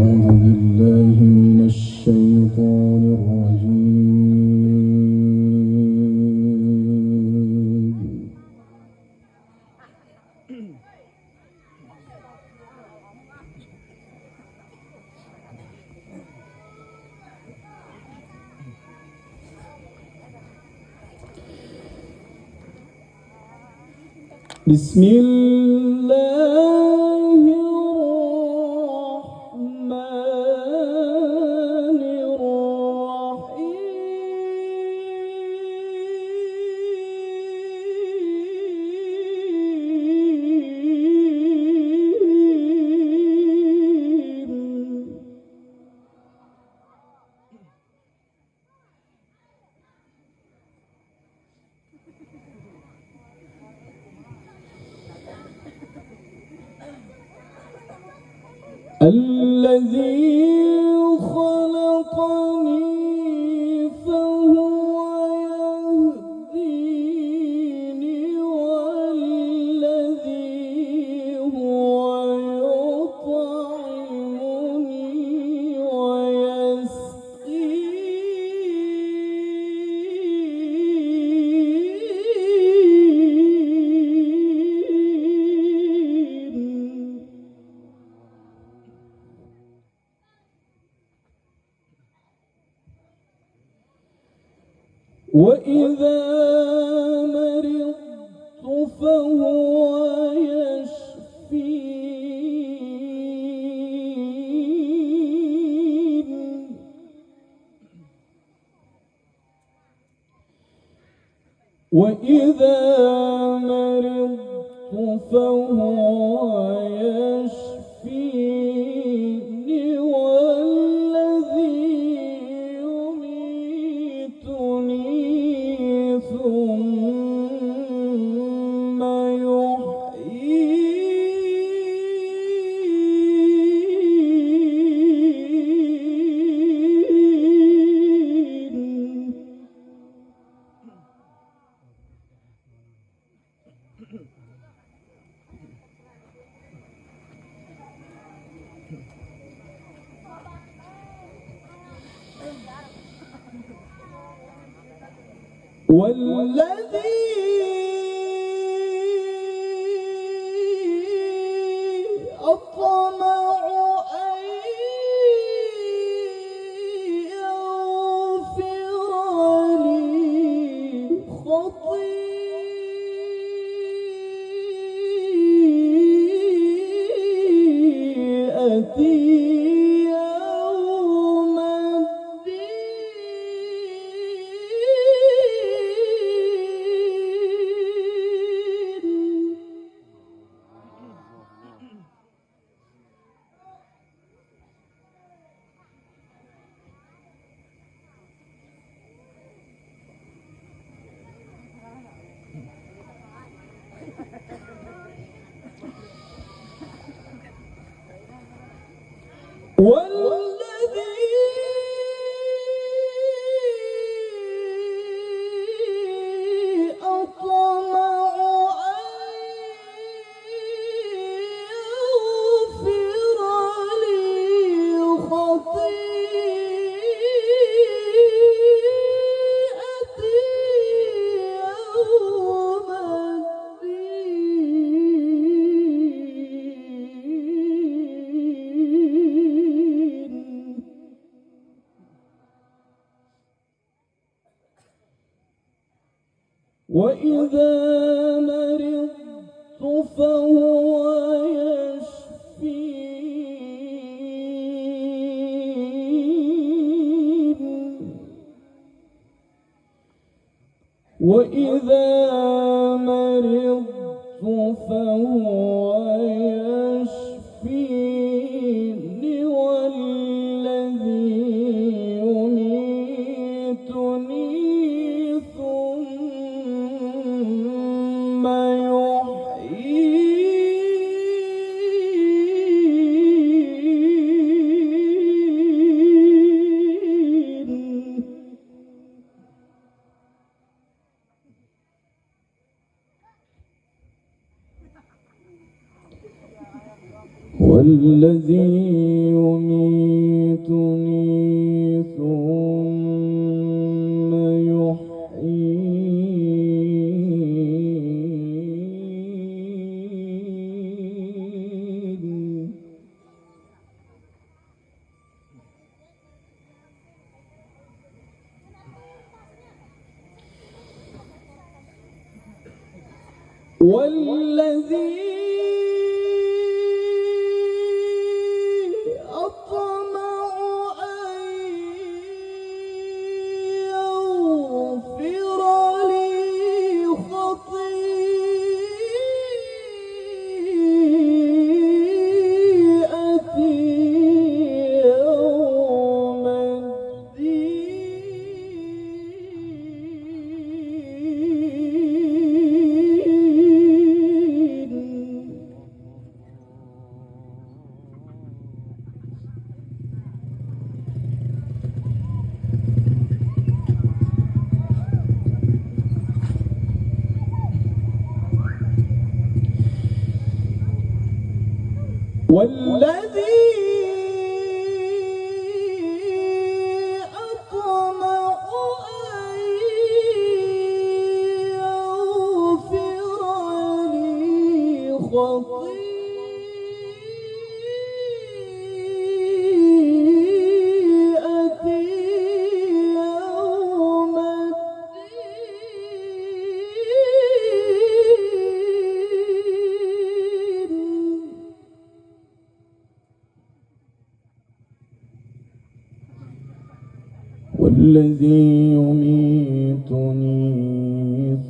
أعوذ بالله من الشيطان الرجيم. بسم الله الرحمن الرحيم. الذي خلقني فهو يهديني والذي هو يطعمني ويسقين. وإذا مرضت فهو يشفين. وإذا مرضت فهو يشفين. والذي يميتني ثم يحيين. والذي أطمع أن يغفر لي خطيئتي يوم الدين. والذي أطمع أن يغفر لي خطيئتي يوم الدين. وإذا مرضت فهو يشفين. وإذا مرضت فهو يشفين. والذي يميتني ثم يحيين. والذي يميتني ثم يحيين والذي والذي أطمع أن يغفر لي خطيئتي يوم الدين والذي يميتني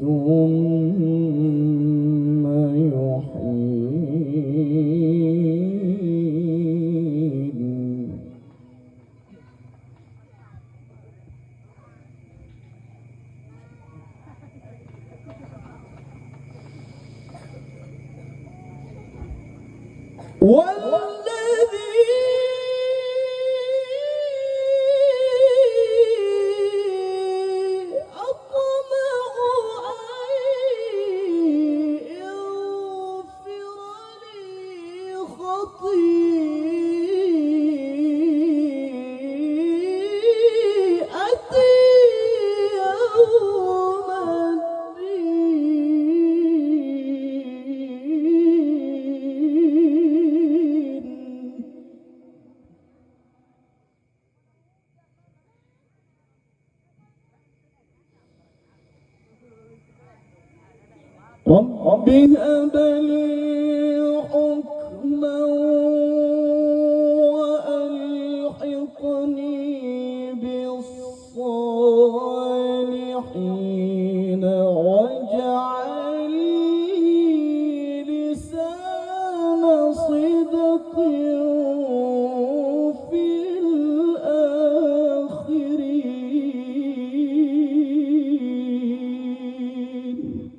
ثم يحيين رب هب لي حكما وألحقني بالصالحين واجعل لي لسان صدق في الآخرين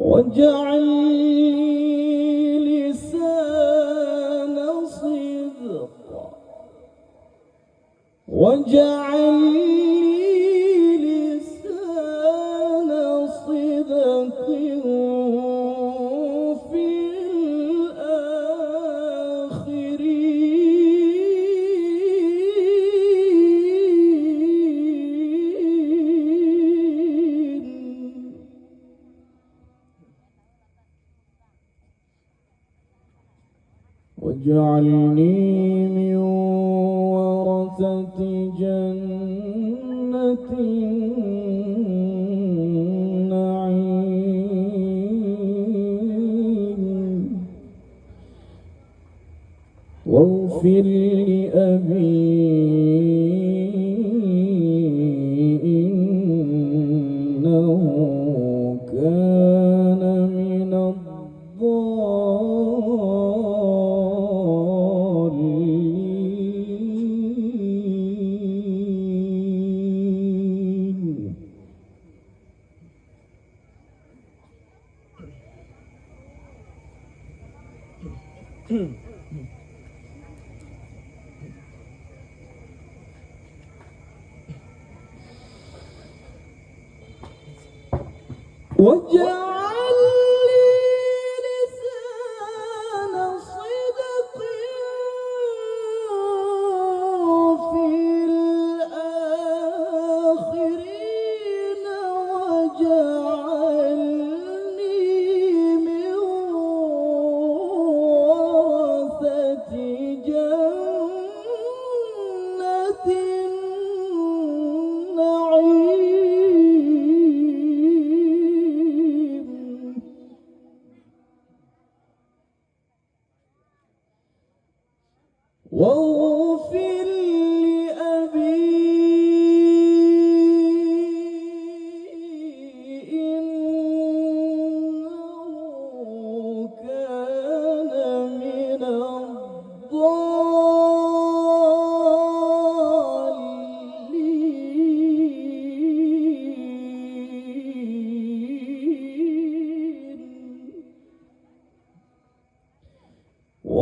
واجعل لي لسان صدق واجعل لي لسان صدق في الآخرين واجعلني من ورثة جنة النعيم واغفر لأبي إنه كان من الضالين واجعل لي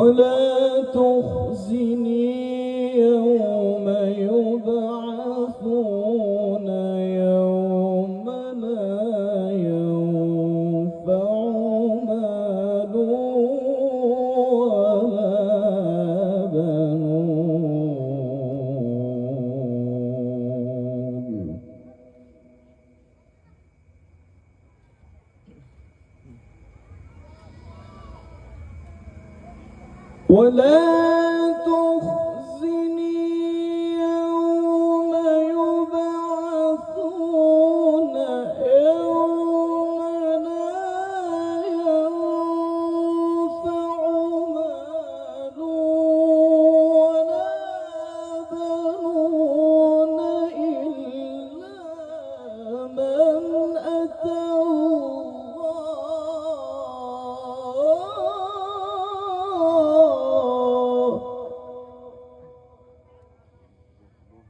ولا تخزني يوم يبعثون يوم لا ينفع مال ولا بنون ولا تخزني يوم يبعثون يوم لا ينفع مال ولا بنون إلا من أتى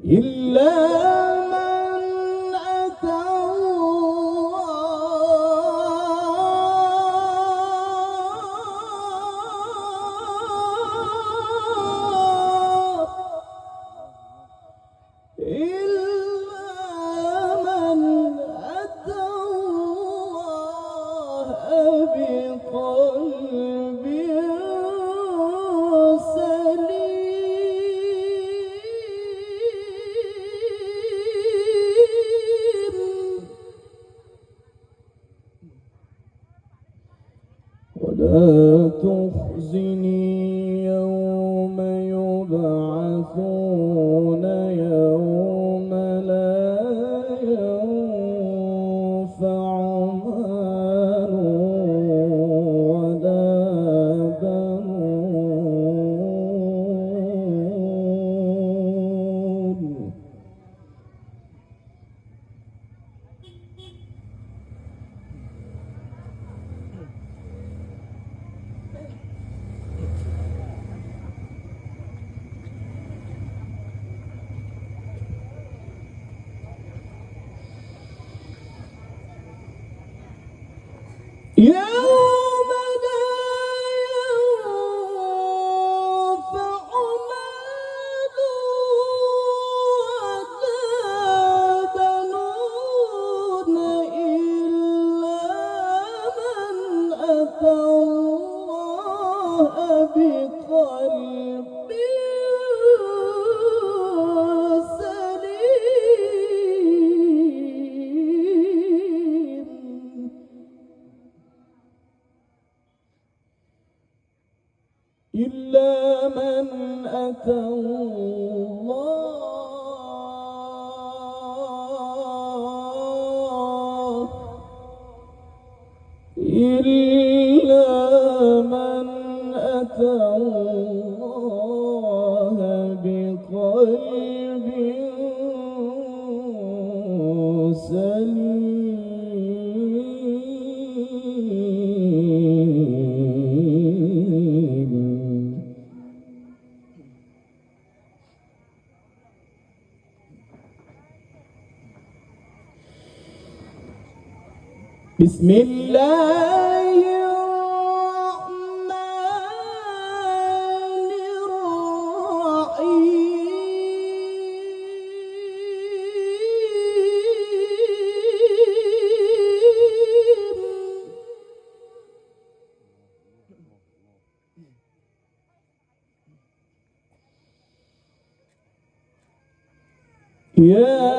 إلا من أتى الله إلا من أتى الله بقلب ولا تخزني يوم يبعثون يوم لا ينفع مال ولا بنون يوم لا ينفع مال ولا بنون إلا من أتى الله بقلب سليم إلا من أتى الله إلا من أتى الله بقلب سليم بسم الله الرحمن الرحيم يا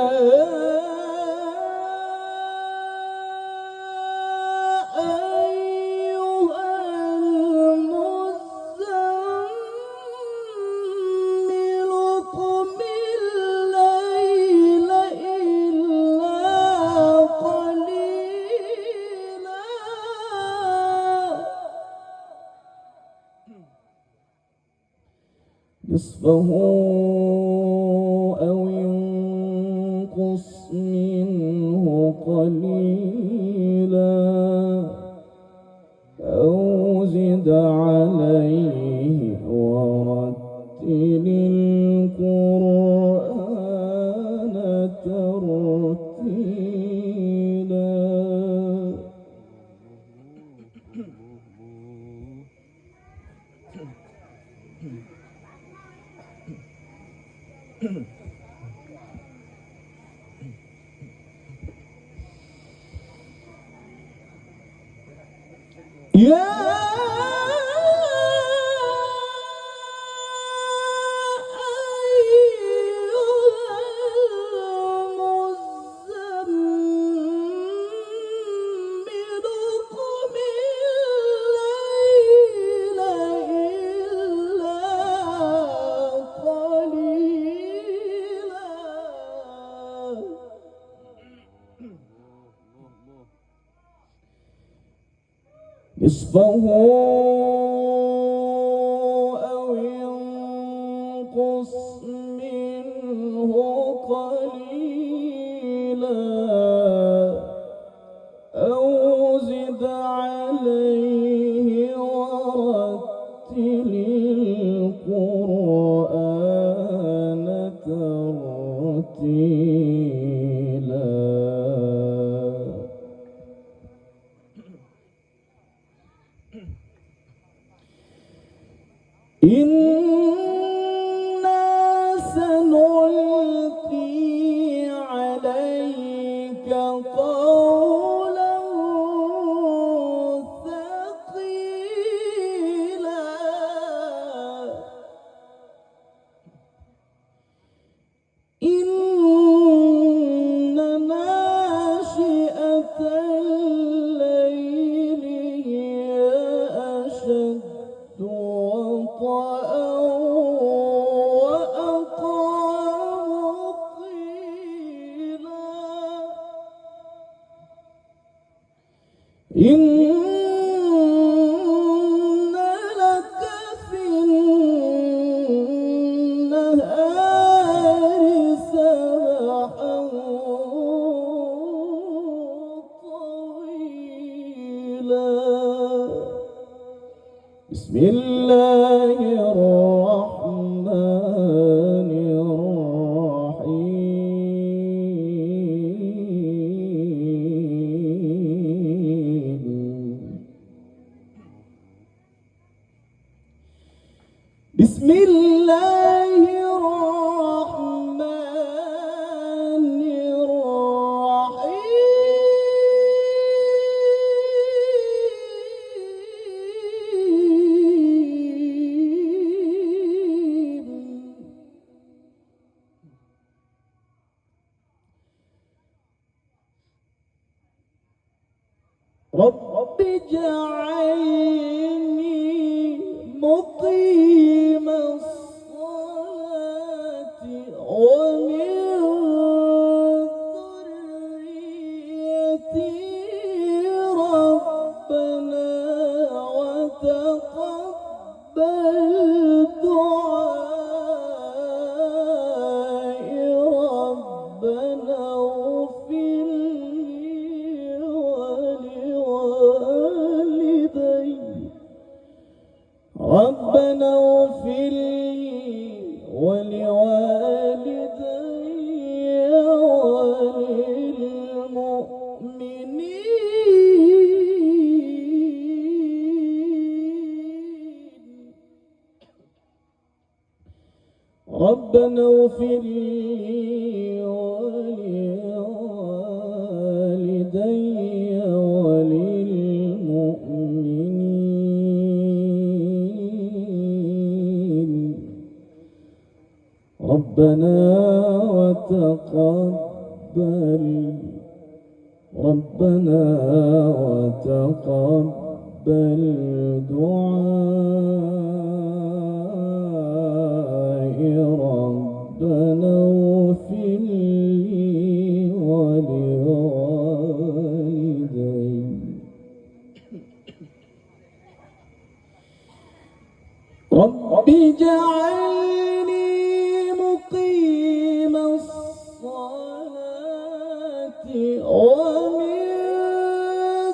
نصفه أو ينقص منه قليلا أو زد عليه ورتل القرآن ترتيلا يا نصفه أو ينقص منه قليلا أو زد عليه ورتل القرآن ترتيلا. إنا سنلقي عليك قولا ثقيلا إن ناشئة الليل هي أشد وطئا وأقام قيلا إن لك في النهار سبحا طويلا. بسم الله الرحمن الرحيم. بسم الله الرحمن الرحيم. رب اجعلني مقيم الصلاة ومن ذريتي ربنا وتقبل دعائي ربنا اغفر لي ولوالدي ربنا اغفر لي ولوالدي وللمؤمنين ربنا اغفر لي ولوالدي وللمؤمنين ربنا وتقبل دعائي ربنا اغفر لي ولوالدي رب اجعلني مقيم الصلاة ومن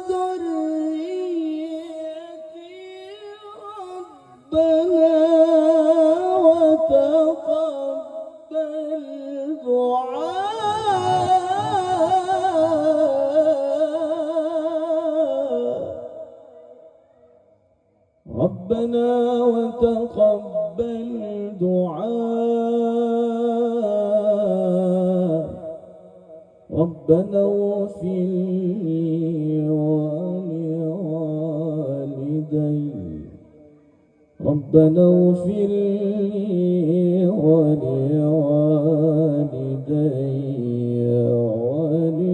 ذريتي ربنا وتقبل دعاء ربنا وتقبل دعاء ربنا اغفر لي ولوالدي ربنا اغفر لي ولوالدي وللمؤمنين.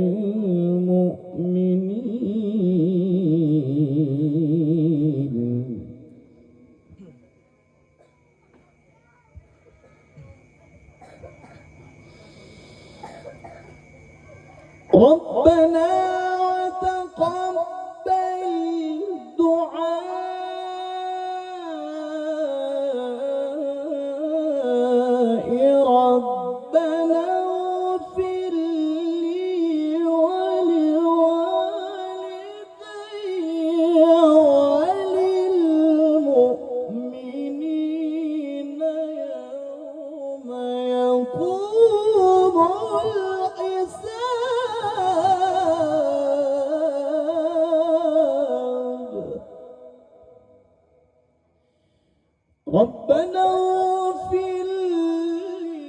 ربنا وتقبل دعائي، ربنا اغفر لي ولوالدي وللمؤمنين يوم يقوم الحساب. ربنا اغفر لي،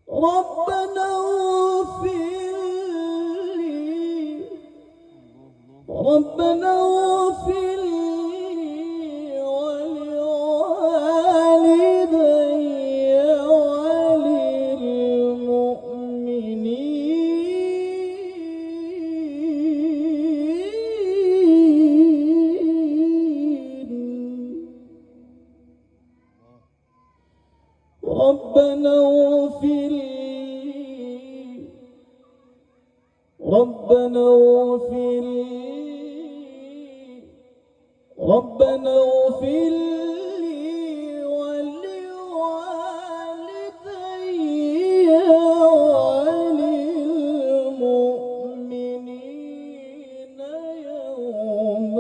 ربنا اغفر لي، ربنا اغفر لي ولوالدي وللمؤمنين. ربنا اغفر لي، ربنا اغفر لي، ربنا اغفر لي ولوالدي وللمؤمنين يوم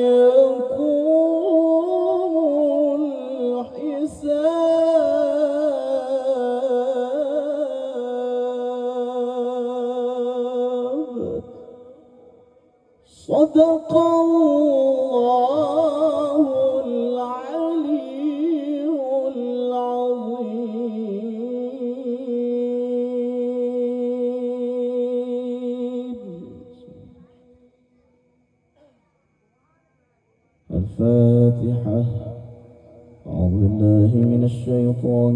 يقوم الحساب. صدق الله العلي العظيم. الفاتحة. أعوذ بالله من الشيطان